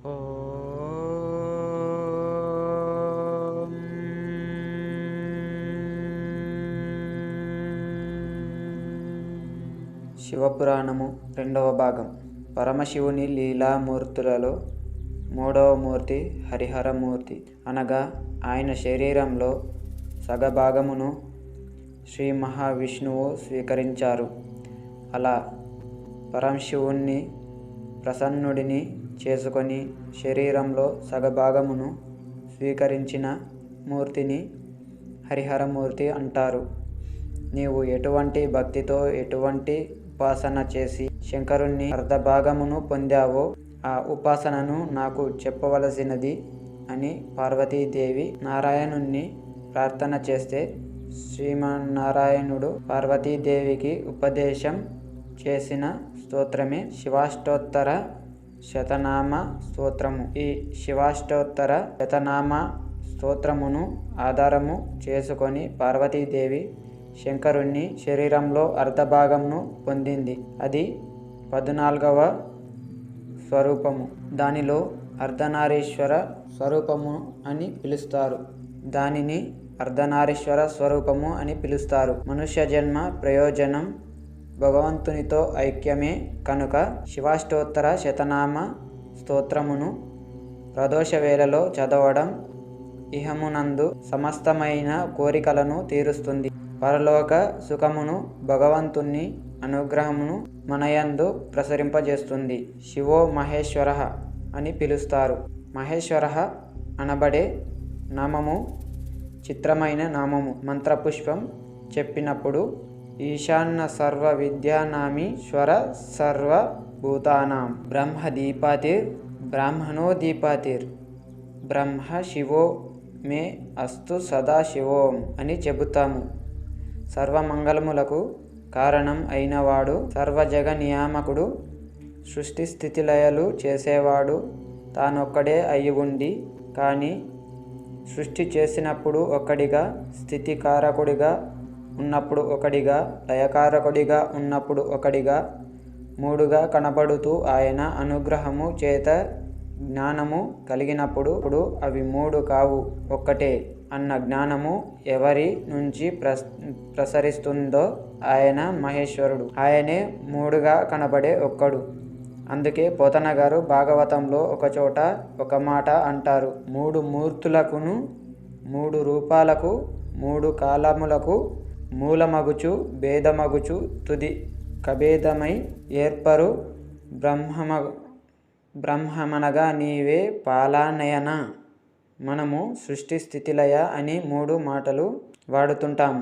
ఓం శివపురాణము రెండవ భాగం. పరమశివుని లీలామూర్తులలో మూడవ మూర్తి హరిహరమూర్తి. అనగా ఆయన శరీరంలో సగభాగమును శ్రీ మహావిష్ణువు స్వీకరించారు. అలా పరమశివుణ్ణి ప్రసన్నుడిని చేసుకొని శరీరంలో సగభాగమును స్వీకరించిన మూర్తిని హరిహరమూర్తి అంటారు. నీవు ఎటువంటి భక్తితో ఎటువంటి ఉపాసన చేసి శంకరుణ్ణి అర్ధభాగమును పొందావో ఆ ఉపాసనను నాకు చెప్పవలసినది అని పార్వతీదేవి నారాయణుణ్ణి ప్రార్థన చేస్తే శ్రీమన్నారాయణుడు పార్వతీదేవికి ఉపదేశం చేసిన స్తోత్రమే శివాష్టోత్తర శతనామ స్తోత్రము. ఈ శివాష్టోత్తర శతనామ స్తోత్రమును ఆధారము చేసుకొని పార్వతీదేవి శంకరుణ్ణి శరీరంలో అర్ధభాగంను పొందింది. అది 14వ స్వరూపము. దానిలో అర్ధనారీశ్వర స్వరూపము అని పిలుస్తారు. దానిని అర్ధనారీశ్వర స్వరూపము అని పిలుస్తారు. మనుష్య జన్మ ప్రయోజనం భగవంతునితో ఐక్యమే కనుక శివాష్టోత్తర శతనామ స్తోత్రమును ప్రదోష వేళలో చదవడం ఇహమునందు సమస్తమైన కోరికలను తీరుస్తుంది. పరలోక సుఖమును భగవంతుని అనుగ్రహమును మనయందు ప్రసరింపజేస్తుంది. శివో మహేశ్వర అని పిలుస్తారు. మహేశ్వర అనబడే నామము చిత్రమైన నామము. మంత్రపుష్పం చెప్పినప్పుడు ఈశాన్య సర్వ విద్యానామీశ్వర సర్వభూతానాం బ్రహ్మదీపాతిర్ బ్రాహ్మణో దీపాతిర్ బ్రహ్మ శివో మే అస్తు సదాశివోం అని చెబుతాము. సర్వమంగళములకు కారణం అయినవాడు, సర్వజగ నియామకుడు, సృష్టి స్థితిలయలు చేసేవాడు తానొక్కడే అయి ఉండి కానీ సృష్టి చేసినప్పుడు ఒక్కడిగా, స్థితికారకుడిగా ఉన్నప్పుడు ఒకడిగా, లయకారకుడిగా ఉన్నప్పుడు ఒకడిగా, మూడుగా కనబడుతూ ఆయన అనుగ్రహము చేత జ్ఞానము కలిగినప్పుడు అవి మూడు కావు ఒక్కటే అన్న జ్ఞానము ఎవరి నుంచి ప్రసరిస్తుందో ఆయన మహేశ్వరుడు. ఆయనే మూడుగా కనబడే ఒక్కడు. అందుకే పోతన గారు భాగవతంలో ఒకచోట ఒక మాట అంటారు. మూడు మూర్తులకును మూడు రూపాలకు మూడు కాలములకు మూలమగుచు భేదమగుచు తుది కభేదమై ఏర్పరు బ్రహ్మమనగా నీవే పాలానయన. మనము సృష్టి స్థితిలయ అని మూడు మాటలు వాడుతుంటాం.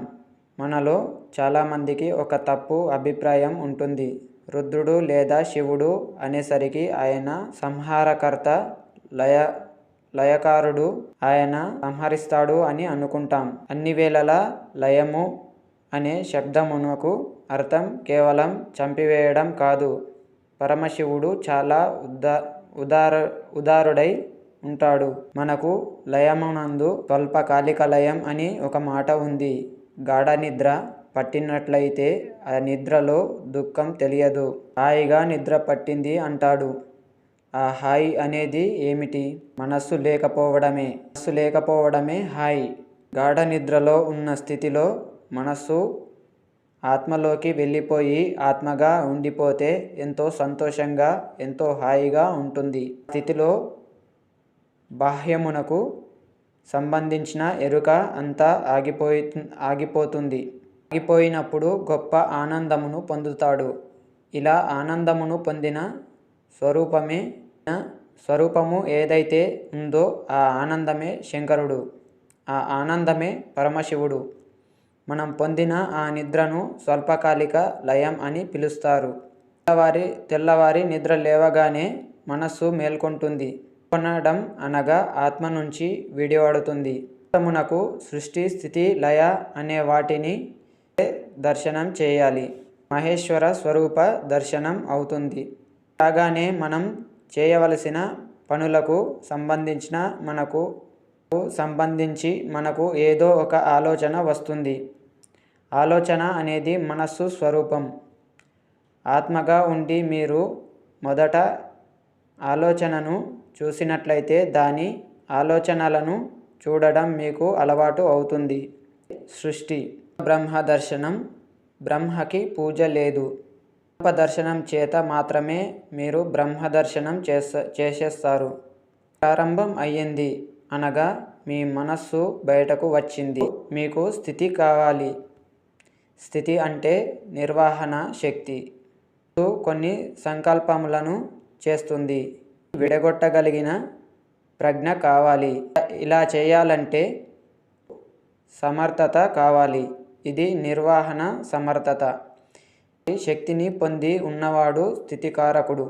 మనలో చాలామందికి ఒక తప్పు అభిప్రాయం ఉంటుంది. రుద్రుడు లేదా శివుడు అనేసరికి ఆయన సంహారకర్త, లయకారుడు, ఆయన సంహరిస్తాడు అని అనుకుంటాం. అన్ని వేళలా లయము అనే శబ్దమునకు అర్థం కేవలం చంపివేయడం కాదు. పరమశివుడు చాలా ఉదారుడై ఉంటాడు. మనకు లయమునందు స్వల్పకాలిక లయం అని ఒక మాట ఉంది. గాఢ నిద్ర పట్టినట్లయితే ఆ నిద్రలో దుఃఖం తెలియదు. హాయిగా నిద్ర పట్టింది అంటాడు. ఆ హాయి అనేది ఏమిటి? మనస్సు లేకపోవడమే హాయి. గాఢ నిద్రలో ఉన్న స్థితిలో మనస్సు ఆత్మలోకి వెళ్ళిపోయి ఆత్మగా ఉండిపోతే ఎంతో సంతోషంగా, ఎంతో హాయిగా ఉంటుంది. స్థితిలో బాహ్యమునకు సంబంధించిన ఎరుక అంతా ఆగిపోతుంది. ఆగిపోయినప్పుడు గొప్ప ఆనందమును పొందుతాడు. ఇలా ఆనందమును పొందిన స్వరూపము ఏదైతే ఉందో ఆ ఆనందమే శంకరుడు. ఆ ఆనందమే పరమశివుడు. మనం పొందిన ఆ నిద్రను స్వల్పకాలిక లయం అని పిలుస్తారు. తెల్లవారి నిద్ర లేవగానే మనస్సు మేల్కొంటుంది. కొనడం అనగా ఆత్మ నుంచి విడివడుతుంది. ఆత్మమునకు సృష్టి స్థితి లయ అనే వాటిని దర్శనం చేయాలి. మహేశ్వర స్వరూప దర్శనం అవుతుంది. అలాగానే మనం చేయవలసిన పనులకు సంబంధించి మనకు ఏదో ఒక ఆలోచన వస్తుంది. ఆలోచన అనేది మనస్సు స్వరూపం. ఆత్మగా ఉండి మీరు మొదట ఆలోచనను చూసినట్లయితే దాని ఆలోచనలను చూడడం మీకు అలవాటు అవుతుంది. సృష్టి బ్రహ్మ దర్శనం. బ్రహ్మకి పూజ లేదు. దర్శనం చేత మాత్రమే మీరు బ్రహ్మ దర్శనం చేసేస్తారు. ప్రారంభం అయ్యింది అనగా మీ మనస్సు బయటకు వచ్చింది. మీకు స్థితి కావాలి. స్థితి అంటే నిర్వహణ శక్తి. కొన్ని సంకల్పములను చేస్తుంది. విడగొట్టగలిగిన ప్రజ్ఞ కావాలి. ఇలా చేయాలంటే సమర్థత కావాలి. ఇది నిర్వహణ సమర్థత. శక్తిని పొంది ఉన్నవాడు స్థితికారకుడు.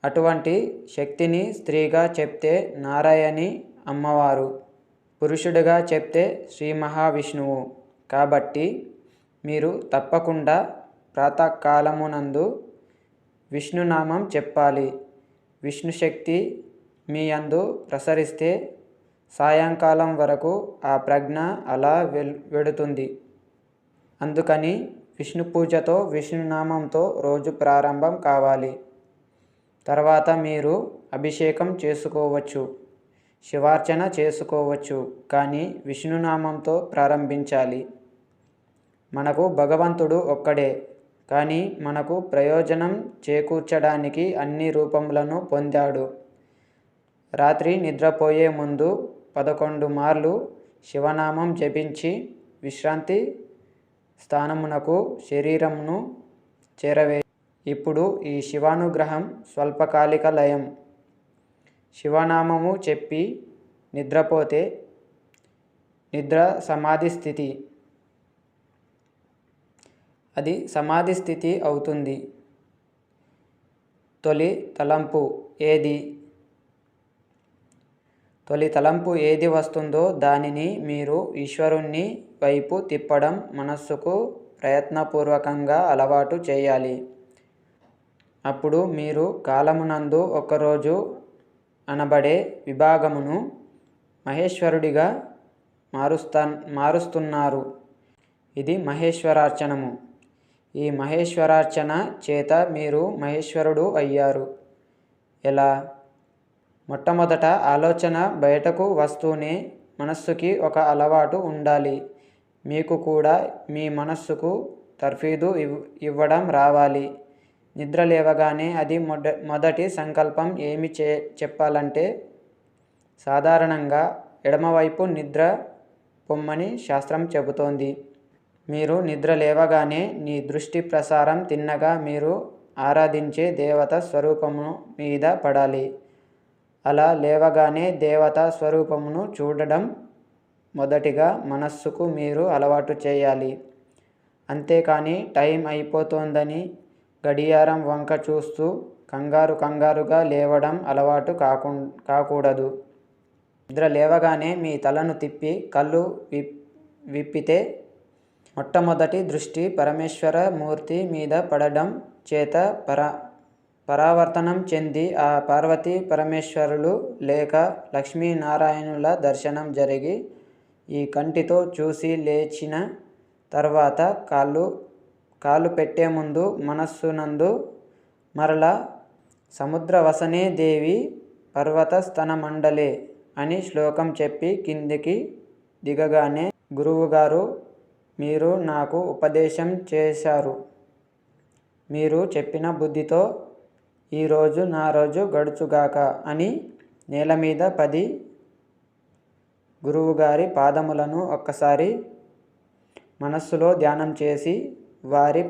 అటువంటి శక్తిని స్త్రీగా చెప్తే నారాయణి అమ్మవారు, పురుషుడిగా చెప్తే శ్రీ మహావిష్ణువు. కాబట్టి మీరు తప్పకుండా ప్రాతకాలమునందు విష్ణునామం చెప్పాలి. విష్ణుశక్తి మీ యందు ప్రసరిస్తే సాయంకాలం వరకు ఆ ప్రజ్ఞ అలా వెడుతుంది. అందుకని విష్ణు పూజతో విష్ణునామంతో రోజు ప్రారంభం కావాలి. తర్వాత మీరు అభిషేకం చేసుకోవచ్చు, శివార్చన చేసుకోవచ్చు, కానీ విష్ణునామంతో ప్రారంభించాలి. మనకు భగవంతుడు ఒక్కడే, కానీ మనకు ప్రయోజనం చేకూర్చడానికి అన్ని రూపములను పొందాడు. రాత్రి నిద్రపోయే ముందు 11 మార్లు శివనామం జపించి విశ్రాంతి స్థానమునకు శరీరమును చేరవే. ఇప్పుడు ఈ శివానుగ్రహం స్వల్పకాలిక లయం. శివనామము చెప్పి నిద్రపోతే నిద్ర సమాధి స్థితి. అది సమాధి స్థితి అవుతుంది. తొలి తలంపు ఏది వస్తుందో దానిని మీరు ఈశ్వరుని వైపు తిప్పడం మనస్సుకు ప్రయత్నపూర్వకంగా అలవాటు చేయాలి. అప్పుడు మీరు కాలమునందు ఒకరోజు అనబడే విభాగమును మహేశ్వరుడిగా మారుస్తున్నారు. ఇది మహేశ్వరార్చనము. ఈ మహేశ్వరార్చన చేత మీరు మహేశ్వరుడు అయ్యారు. ఎలా? మొట్టమొదట ఆలోచన బయటకు వస్తూనే మనస్సుకి ఒక అలవాటు ఉండాలి. మీకు కూడా మీ మనస్సుకు తర్ఫీదు ఇవ్వడం రావాలి. నిద్ర లేవగానే అది మొదటి సంకల్పం ఏమి చెప్పాలంటే సాధారణంగా ఎడమవైపు నిద్ర పొమ్మని శాస్త్రం చెబుతోంది. మీరు నిద్ర లేవగానే నీ దృష్టి ప్రసారం తిన్నగా మీరు ఆరాధించే దేవత స్వరూపము మీద పడాలి. అలా లేవగానే దేవతా స్వరూపమును చూడడం మొదటిగా మనస్సుకు మీరు అలవాటు చేయాలి. అంతేకాని టైం అయిపోతోందని గడియారం వంక చూస్తూ కంగారుగా లేవడం అలవాటు కాకూడదు. నిద్ర లేవగానే మీ తలను తిప్పి కళ్ళు విప్పితే మొట్టమొదటి దృష్టి పరమేశ్వర మూర్తి మీద పడడం చేత పరావర్తనం చెంది ఆ పార్వతీ పరమేశ్వరులు లేక లక్ష్మీనారాయణుల దర్శనం జరిగి ఈ కంటితో చూసి లేచిన తర్వాత కాలు పెట్టే ముందు మనస్సునందు మరలా సముద్రవసనే దేవి పర్వత స్తనమండలే అని శ్లోకం చెప్పి కిందికి దిగగానే గురువుగారు మీరు నాకు ఉపదేశం చేశారు. మీరు చెప్పిన బుద్ధితో ఈరోజు నా రోజు గడుచుగాక అని నేల మీద 10 గురువుగారి పాదములను ఒక్కసారి మనస్సులో ధ్యానం చేసి వారి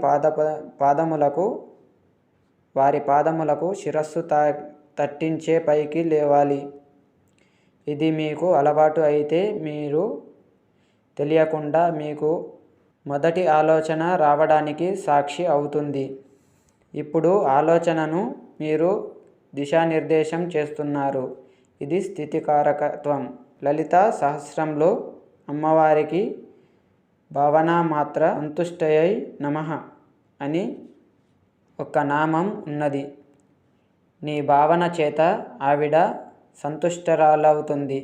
పాదములకు శిరస్సు తట్టించే పైకి లేవాలి. ఇది మీకు అలవాటు అయితే మీరు తెలియకుండా మీకు మొదటి ఆలోచన రావడానికి సాక్షి అవుతుంది. ఇప్పుడు ఆలోచనను మీరు దిశానిర్దేశం చేస్తున్నారు. ఇది స్థితికారకత్వం. లలిత సహస్రంలో అమ్మవారికి భావనామాత్ర సంతుష్టయై నమః అని ఒక నామం ఉన్నది. నీ భావన చేత ఆవిడ సంతుష్టరాలవుతుంది.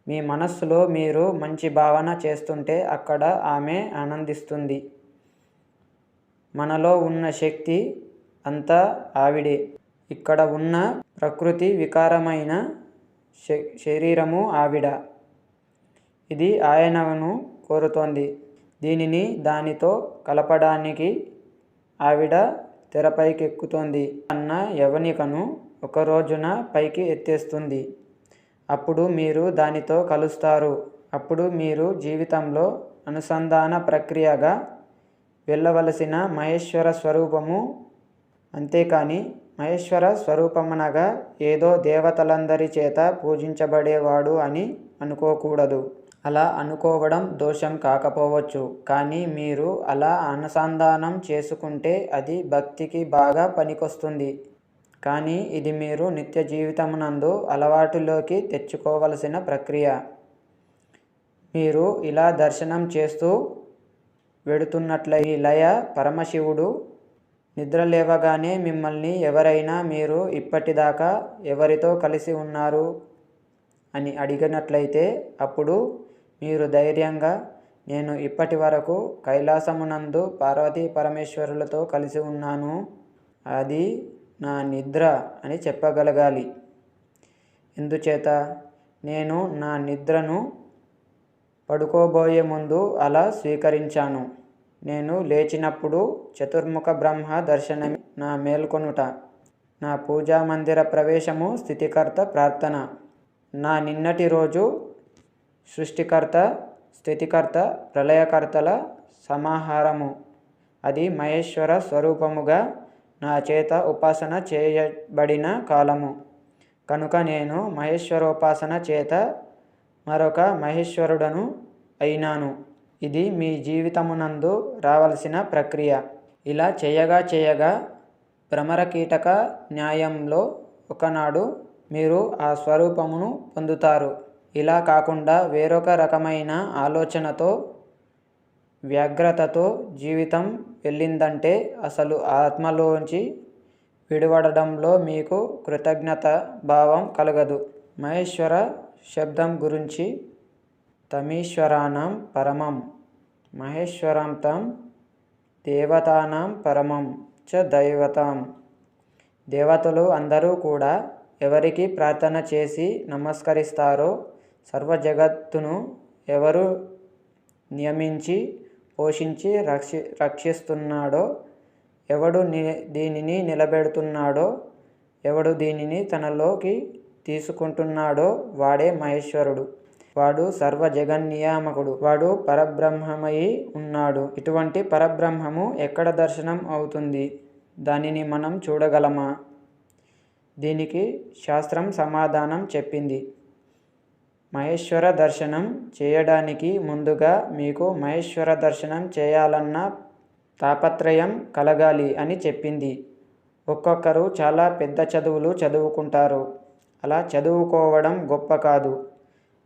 మీ మనస్సులో మీరు మంచి భావన చేస్తుంటే అక్కడ ఆమె ఆనందిస్తుంది. మనలో ఉన్న శక్తి అంతా ఆవిడే. ఇక్కడ ఉన్న ప్రకృతి వికారమైన శరీరము ఆవిడ. ఇది ఆయనను కోరుతోంది. దీనిని దానితో కలపడానికి ఆవిడ తెరపైకెక్కుతోంది అన్న యవనికను ఒక రోజున పైకి ఎత్తేస్తుంది. అప్పుడు మీరు దానితో కలుస్తారు. అప్పుడు మీరు జీవితంలో అనుసంధాన ప్రక్రియగా వెళ్ళవలసిన మహేశ్వర స్వరూపము. అంతేకాని మహేశ్వర స్వరూపమనగా ఏదో దేవతలందరి చేత పూజించబడేవాడు అని అనుకోకూడదు. అలా అనుకోవడం దోషం కాకపోవచ్చు. కానీ మీరు అలా అనుసంధానం చేసుకుంటే అది భక్తికి బాగా పనికొస్తుంది. కానీ ఇది మీరు నిత్య జీవితమునందు అలవాటులోకి తెచ్చుకోవలసిన ప్రక్రియ. మీరు ఇలా దర్శనం చేస్తూ వెడుతున్నట్లయి ఈ లయ పరమశివుడు నిద్రలేవగానే మిమ్మల్ని ఎవరైనా మీరు ఇప్పటిదాకా ఎవరితో కలిసి ఉన్నారు అని అడిగినట్లయితే అప్పుడు మీరు ధైర్యంగా నేను ఇప్పటి వరకు కైలాసమునందు పార్వతీ పరమేశ్వరులతో కలిసి ఉన్నాను, అది నా నిద్ర అని చెప్పగలగాలి. ఎందుచేత నేను నా నిద్రను పడుకోబోయే ముందు అలా స్వీకరించాను. నేను లేచినప్పుడు చతుర్ముఖ బ్రహ్మ దర్శనమే నా మేల్కొనుట, నా పూజా మందిర ప్రవేశము, స్థితికర్త ప్రార్థన, నా నిన్నటి రోజు సృష్టికర్త, స్థితికర్త, ప్రళయకర్తల సమాహారము. అది మహేశ్వర స్వరూపముగా నా చేత ఉపాసన చేయబడిన కాలము. కనుక నేను మహేశ్వరోపాసన చేత మరొక మహేశ్వరుడను అయినాను. ఇది మీ జీవితమునందు రావలసిన ప్రక్రియ. ఇలా చేయగా భ్రమరకీటక న్యాయంలో ఒకనాడు మీరు ఆ స్వరూపమును పొందుతారు. ఇలా కాకుండా వేరొక రకమైన ఆలోచనతో వ్యగ్రతతో జీవితం వెళ్ళిందంటే అసలు ఆత్మలోంచి విడివడడంలో మీకు కృతజ్ఞత భావం కలగదు. మహేశ్వర శబ్దం గురించి తమీశ్వరాణం పరమం మహేశ్వరం తం దేవతానాం పరమం చ దైవతాం. దేవతలు అందరూ కూడా ఎవరికి ప్రార్థన చేసి నమస్కరిస్తారో, సర్వ జగత్తును ఎవరు నియమించి పోషించి రక్షిస్తున్నాడో, ఎవడు దీనిని నిలబెడుతున్నాడో, ఎవడు దీనిని తనలోకి తీసుకుంటున్నాడో వాడే మహేశ్వరుడు. వాడు సర్వ జగన్నియామకుడు. వాడు పరబ్రహ్మమై ఉన్నాడు. ఇటువంటి పరబ్రహ్మము ఎక్కడ దర్శనం అవుతుంది? దానిని మనం చూడగలమా? దీనికి శాస్త్రం సమాధానం చెప్పింది. మహేశ్వర దర్శనం చేయడానికి ముందుగా మీకు మహేశ్వర దర్శనం చేయాలన్న తాపత్రయం కలగాలి అని చెప్పింది. ఒక్కొక్కరు చాలా పెద్ద చదువులు చదువుకుంటారు. అలా చదువుకోవడం గొప్ప కాదు.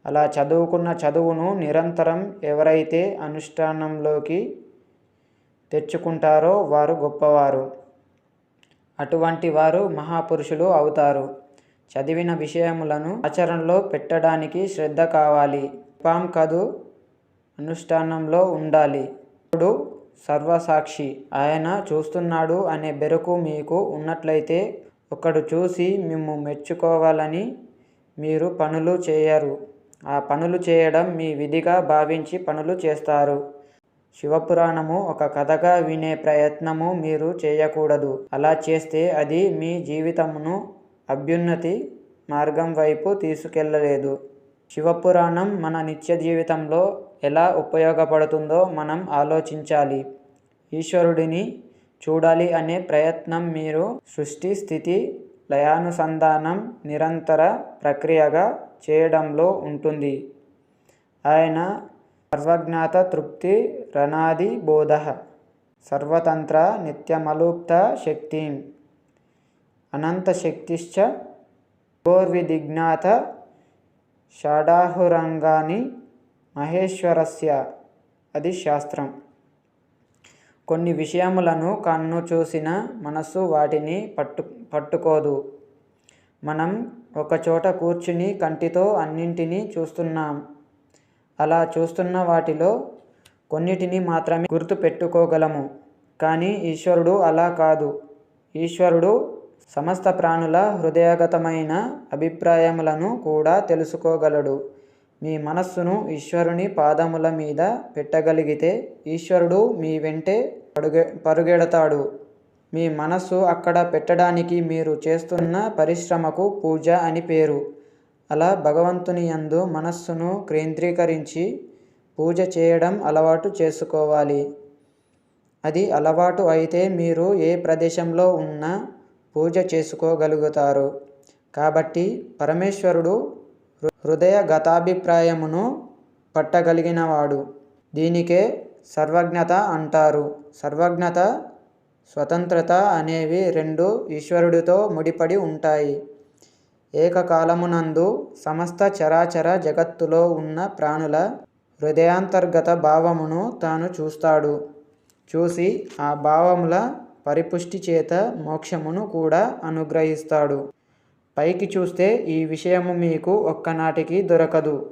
అలా చదువుకున్న చదువును నిరంతరం ఎవరైతే అనుష్ఠానంలోకి తెచ్చుకుంటారో వారు గొప్పవారు. అటువంటి వారు మహాపురుషులు అవుతారు. చదివిన విషయములను ఆచరణలో పెట్టడానికి శ్రద్ధ కావాలి. పాం కదు అనుష్ఠానంలో ఉండాలి. ఇప్పుడు సర్వసాక్షి, ఆయన చూస్తున్నాడు అనే బెరుకు మీకు ఉన్నట్లయితే ఒకడు చూసి మిమ్ము మెచ్చుకోవాలని మీరు పనులు చేయరు. ఆ పనులు చేయడం మీ విధిగా భావించి పనులు చేస్తారు. శివపురాణము ఒక కథగా వినే ప్రయత్నము మీరు చేయకూడదు. అలా చేస్తే అది మీ జీవితమును అభ్యున్నతి మార్గం వైపు తీసుకెళ్ళలేదు. శివపురాణం మన నిత్య జీవితంలో ఎలా ఉపయోగపడుతుందో మనం ఆలోచించాలి. ఈశ్వరుడిని చూడాలి అనే ప్రయత్నం మీరు సృష్టి స్థితి లయానుసంధానం నిరంతర ప్రక్రియగా చేయడంలో ఉంటుంది. ఆయన సర్వజ్ఞాత తృప్తి రణాది బోధ సర్వతంత్ర నిత్యమలుప్త శక్తిం అనంతశక్తిశ్చ గోర్విదిజ్ఞాత షడాహురంగాని మహేశ్వరస్య. అది శాస్త్రం. కొన్ని విషయములను కన్ను చూసిన మనస్సు వాటిని పట్టుకోదు. మనం ఒకచోట కూర్చుని కంటితో అన్నింటినీ చూస్తున్నాం. అలా చూస్తున్న వాటిలో కొన్నిటిని మాత్రమే గుర్తు పెట్టుకోగలము. కానీ ఈశ్వరుడు అలా కాదు. ఈశ్వరుడు సమస్త ప్రాణుల హృదయగతమైన అభిప్రాయములను కూడా తెలుసుకోగలడు. మీ మనస్సును ఈశ్వరుని పాదముల మీద పెట్టగలిగితే ఈశ్వరుడు మీ వెంటే పరుగెడతాడు. మీ మనస్సు అక్కడ పెట్టడానికి మీరు చేస్తున్న పరిశ్రమకు పూజ అని పేరు. అలా భగవంతుని యందు మనస్సును కేంద్రీకరించి పూజ చేయడం అలవాటు చేసుకోవాలి. అది అలవాటు అయితే మీరు ఏ ప్రదేశంలో ఉన్నా పూజ చేసుకోగలుగుతారు. కాబట్టి పరమేశ్వరుడు హృదయ గతాభిప్రాయమును పట్టగలిగినవాడు. దీనికే సర్వజ్ఞత అంటారు. సర్వజ్ఞత, స్వతంత్రత అనేవి రెండు ఈశ్వరుడితో ముడిపడి ఉంటాయి. ఏకకాలమునందు సమస్త చరాచర జగత్తులో ఉన్న ప్రాణుల హృదయాంతర్గత భావమును తాను చూస్తాడు. చూసి ఆ భావముల పరిపుష్టి చేత మోక్షమును కూడా అనుగ్రహిస్తాడు. పైకి చూస్తే ఈ విషయము మీకు ఒక్కనాటికి దొరకదు.